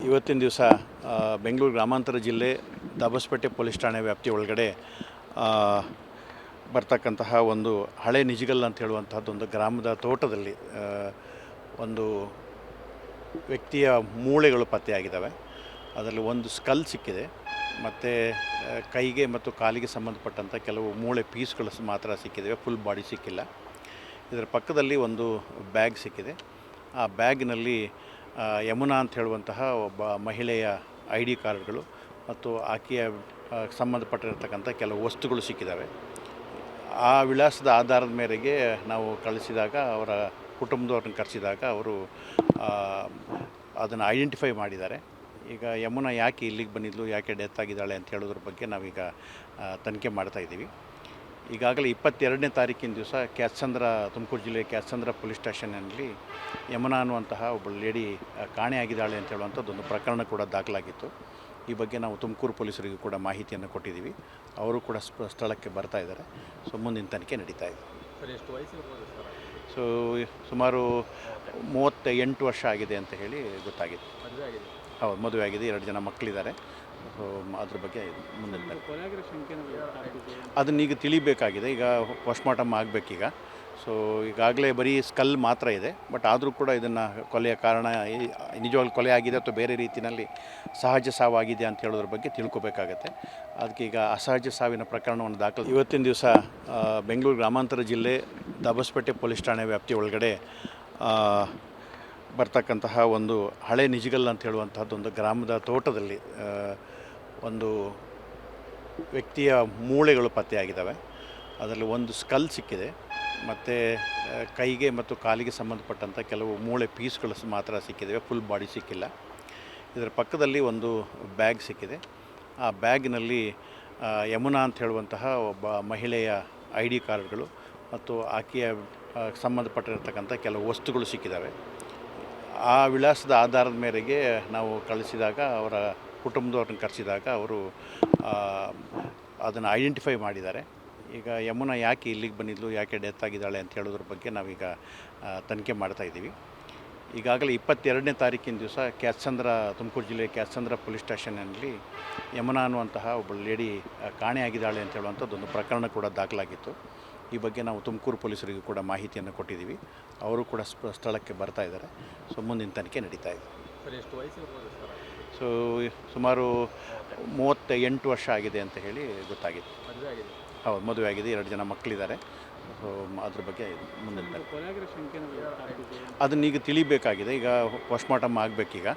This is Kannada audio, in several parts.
ಇವತ್ತಿನ ದಿವಸ ಬೆಂಗಳೂರು ಗ್ರಾಮಾಂತರ ಜಿಲ್ಲೆ ದಾಬಸ್ಪೇಟೆ ಪೊಲೀಸ್ ಠಾಣೆ ವ್ಯಾಪ್ತಿ ಒಳಗಡೆ ಬರ್ತಕ್ಕಂತಹ ಒಂದು ಹಳೆ ನಿಜಗಲ್ ಅಂತ ಹೇಳುವಂತಹದ್ದೊಂದು ಗ್ರಾಮದ ತೋಟದಲ್ಲಿ ಒಂದು ವ್ಯಕ್ತಿಯ ಮೂಳೆಗಳು ಪತ್ತೆಯಾಗಿದ್ದಾವೆ. ಅದರಲ್ಲಿ ಒಂದು ಸ್ಕಲ್ ಸಿಕ್ಕಿದೆ ಮತ್ತು ಕೈಗೆ ಮತ್ತು ಕಾಲಿಗೆ ಸಂಬಂಧಪಟ್ಟಂಥ ಕೆಲವು ಮೂಳೆ ಪೀಸ್ಗಳು ಮಾತ್ರ ಸಿಕ್ಕಿದ್ದಾವೆ, ಫುಲ್ ಬಾಡಿ ಸಿಕ್ಕಿಲ್ಲ. ಇದರ ಪಕ್ಕದಲ್ಲಿ ಒಂದು ಬ್ಯಾಗ್ ಸಿಕ್ಕಿದೆ. ಆ ಬ್ಯಾಗ್ನಲ್ಲಿ ಯಮುನಾ ಅಂತ ಹೇಳುವಂತಹ ಒಬ್ಬ ಮಹಿಳೆಯ ID ಕಾರ್ಡ್ಗಳು ಮತ್ತು ಆಕೆಯ ಸಂಬಂಧಪಟ್ಟಿರತಕ್ಕಂಥ ಕೆಲವು ವಸ್ತುಗಳು ಸಿಕ್ಕಿದ್ದಾವೆ. ಆ ವಿಳಾಸದ ಆಧಾರದ ಮೇರೆಗೆ ನಾವು ಕಳಿಸಿದಾಗ, ಅವರ ಕುಟುಂಬದವ್ರನ್ನ ಕರೆಸಿದಾಗ ಅವರು ಅದನ್ನು ಐಡೆಂಟಿಫೈ ಮಾಡಿದ್ದಾರೆ. ಈಗ ಯಮುನಾ ಯಾಕೆ ಇಲ್ಲಿಗೆ ಬಂದಿದ್ಲು, ಯಾಕೆ ಡೆತ್ ಆಗಿದ್ದಾಳೆ ಅಂತ ಹೇಳೋದ್ರ ಬಗ್ಗೆ ನಾವೀಗ ತನಿಖೆ ಮಾಡ್ತಾಯಿದ್ದೀವಿ. ಈಗಾಗಲೇ 22ನೇ ತಾರೀಕಿನ ದಿವಸ ಕ್ಯಾತ್ಸಂದ್ರ, ತುಮಕೂರು ಜಿಲ್ಲೆಯ ಕ್ಯಾತ್ಸಂದ್ರ ಪೊಲೀಸ್ ಸ್ಟೇಷನ್ನಲ್ಲಿ ಯಮುನಾ ಅನ್ನುವಂತಹ ಒಬ್ಬ ಲೇಡಿ ಕಾಣೆಯಾಗಿದ್ದಾಳೆ ಅಂತ ಹೇಳುವಂಥದ್ದೊಂದು ಪ್ರಕರಣ ಕೂಡ ದಾಖಲಾಗಿತ್ತು. ಈ ಬಗ್ಗೆ ನಾವು ತುಮಕೂರು ಪೊಲೀಸರಿಗೂ ಕೂಡ ಮಾಹಿತಿಯನ್ನು ಕೊಟ್ಟಿದ್ದೀವಿ. ಅವರು ಕೂಡ ಸ್ಥಳಕ್ಕೆ ಬರ್ತಾ ಇದ್ದಾರೆ. ಸೊ ಮುಂದಿನ ತನಿಖೆ ನಡೀತಾ ಇದೆ. ಸರ್, ಎಷ್ಟು ವಯಸ್ಸು ಇರ್ಬೋದು ಸರ್? ಸೊ ಸುಮಾರು 38 ವರ್ಷ ಆಗಿದೆ ಅಂತ ಹೇಳಿ ಗೊತ್ತಾಗಿದೆ. ಮದುವೆ ಆಗಿದೆ? ಹೌದು, ಮದುವೆ ಆಗಿದೆ, 2 ಜನ ಮಕ್ಕಳಿದ್ದಾರೆ. ಸೊ ಅದ್ರ ಬಗ್ಗೆ ಮುಂದಿನ ಅದನ್ನೀಗ ತಿಳಿಬೇಕಾಗಿದೆ. ಈಗ ಪೋಸ್ಟ್ಮಾರ್ಟಮ್ ಆಗಬೇಕೀಗ. ಸೊ ಈಗಾಗಲೇ ಬರೀ ಸ್ಕಲ್ ಮಾತ್ರ ಇದೆ, ಬಟ್ ಆದರೂ ಕೂಡ ಇದನ್ನು ಕೊಲೆಯ ಕಾರಣ ನಿಜವಾಗ್ಲೂ ಕೊಲೆ ಆಗಿದೆ ಅಥವಾ ಬೇರೆ ರೀತಿಯಲ್ಲಿ ಸಹಜ ಸಾವಾಗಿದೆ ಅಂತ ಹೇಳೋದ್ರ ಬಗ್ಗೆ ತಿಳ್ಕೊಬೇಕಾಗತ್ತೆ. ಅದಕ್ಕೆ ಈಗ ಅಸಹಜ ಸಾವಿನ ಪ್ರಕರಣವನ್ನು ದಾಖಲು ಇವತ್ತಿನ ದಿವಸ ಬೆಂಗಳೂರು ಗ್ರಾಮಾಂತರ ಜಿಲ್ಲೆ ದಾಬಸ್ಪೇಟೆ ಪೊಲೀಸ್ ಠಾಣೆ ವ್ಯಾಪ್ತಿ ಒಳಗಡೆ ಬರ್ತಕ್ಕಂತಹ ಒಂದು ಹಳೆ ನಿಜಗಲ್ ಅಂತ ಹೇಳುವಂತಹದ್ದೊಂದು ಗ್ರಾಮದ ತೋಟದಲ್ಲಿ ಒಂದು ವ್ಯಕ್ತಿಯ ಮೂಳೆಗಳು ಪತ್ತೆಯಾಗಿದ್ದಾವೆ. ಅದರಲ್ಲಿ ಒಂದು ಸ್ಕಲ್ ಸಿಕ್ಕಿದೆ ಮತ್ತು ಕೈಗೆ ಮತ್ತು ಕಾಲಿಗೆ ಸಂಬಂಧಪಟ್ಟಂಥ ಕೆಲವು ಮೂಳೆ ಪೀಸ್ಗಳು ಮಾತ್ರ ಸಿಕ್ಕಿದ್ದಾವೆ, ಫುಲ್ ಬಾಡಿ ಸಿಕ್ಕಿಲ್ಲ. ಇದರ ಪಕ್ಕದಲ್ಲಿ ಒಂದು ಬ್ಯಾಗ್ ಸಿಕ್ಕಿದೆ. ಆ ಬ್ಯಾಗ್ನಲ್ಲಿ ಯಮುನಾ ಅಂತ ಹೇಳುವಂತಹ ಒಬ್ಬ ಮಹಿಳೆಯ ID ಕಾರ್ಡ್ಗಳು ಮತ್ತು ಆಕೆಯ ಸಂಬಂಧಪಟ್ಟಿರತಕ್ಕಂಥ ಕೆಲವು ವಸ್ತುಗಳು ಸಿಕ್ಕಿದ್ದಾವೆ. ಆ ವಿಳಾಸದ ಆಧಾರದ ಮೇರೆಗೆ ನಾವು ಕಳಿಸಿದಾಗ, ಅವರ ಕುಟುಂಬದವ್ರನ್ನ ಕರೆಸಿದಾಗ ಅವರು ಅದನ್ನು ಐಡೆಂಟಿಫೈ ಮಾಡಿದ್ದಾರೆ. ಈಗ ಯಮುನಾ ಯಾಕೆ ಇಲ್ಲಿಗೆ ಬಂದಿದ್ಲು, ಯಾಕೆ ಡೆತ್ ಆಗಿದ್ದಾಳೆ ಅಂತ ಹೇಳೋದ್ರ ಬಗ್ಗೆ ನಾವೀಗ ತನಿಖೆ ಮಾಡ್ತಾಯಿದ್ದೀವಿ. ಈಗಾಗಲೇ 22ನೇ ತಾರೀಕಿನ ದಿವಸ ಕ್ಯಾತ್ಸಂದ್ರ, ತುಮಕೂರು ಜಿಲ್ಲೆಯ ಕ್ಯಾತ್ಸಂದ್ರ ಪೊಲೀಸ್ ಸ್ಟೇಷನ್ನಲ್ಲಿ ಯಮುನಾ ಅನ್ನುವಂತಹ ಒಬ್ಬ ಲೇಡಿ ಕಾಣೆಯಾಗಿದ್ದಾಳೆ ಅಂತ ಹೇಳುವಂಥದ್ದೊಂದು ಪ್ರಕರಣ ಕೂಡ ದಾಖಲಾಗಿತ್ತು. ಈ ಬಗ್ಗೆ ನಾವು ತುಮಕೂರು ಪೊಲೀಸರಿಗೂ ಕೂಡ ಮಾಹಿತಿಯನ್ನು ಕೊಟ್ಟಿದ್ದೀವಿ. ಅವರು ಕೂಡ ಸ್ಥಳಕ್ಕೆ ಬರ್ತಾ ಇದ್ದಾರೆ. ಸೊ ಮುಂದಿನ ತನಿಖೆ ನಡೀತಾ ಇದೆ. ಸರ್, ಎಷ್ಟು ವಯಸ್ಸು ಇರ್ಬೋದು ಸರ್? ಸೊ ಸುಮಾರು 38 ವರ್ಷ ಆಗಿದೆ ಅಂತ ಹೇಳಿ ಗೊತ್ತಾಗಿದೆ. ಮದುವೆ ಆಗಿದೆ? ಹೌದು, ಮದುವೆ ಆಗಿದೆ, 2 ಜನ ಮಕ್ಕಳಿದ್ದಾರೆ. ಸೊ ಅದ್ರ ಬಗ್ಗೆ ಮುಂದಿನ ಅದನ್ನೀಗ ತಿಳಿಬೇಕಾಗಿದೆ. ಈಗ ಪೋಸ್ಟ್ಮಾರ್ಟಮ್ ಆಗಬೇಕೀಗ.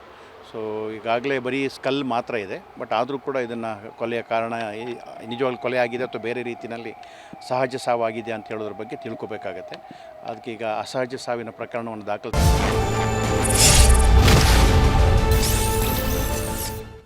ಸೊ ಈಗಾಗಲೇ ಬರೀ ಸ್ಕಲ್ ಮಾತ್ರ ಇದೆ, ಬಟ್ ಆದರೂ ಕೂಡ ಇದನ್ನು ಕೊಲೆಯ ಕಾರಣ ನಿಜವಾಗ್ಲೂ ಕೊಲೆ ಆಗಿದೆ ಅಥವಾ ಬೇರೆ ರೀತಿಯಲ್ಲಿ ಸಹಜ ಸಾವಾಗಿದೆ ಅಂತ ಹೇಳೋದ್ರ ಬಗ್ಗೆ ತಿಳ್ಕೊಬೇಕಾಗತ್ತೆ. ಅದಕ್ಕೆ ಈಗ ಅಸಹಜ ಸಾವಿನ ಪ್ರಕರಣವನ್ನು ದಾಖಲು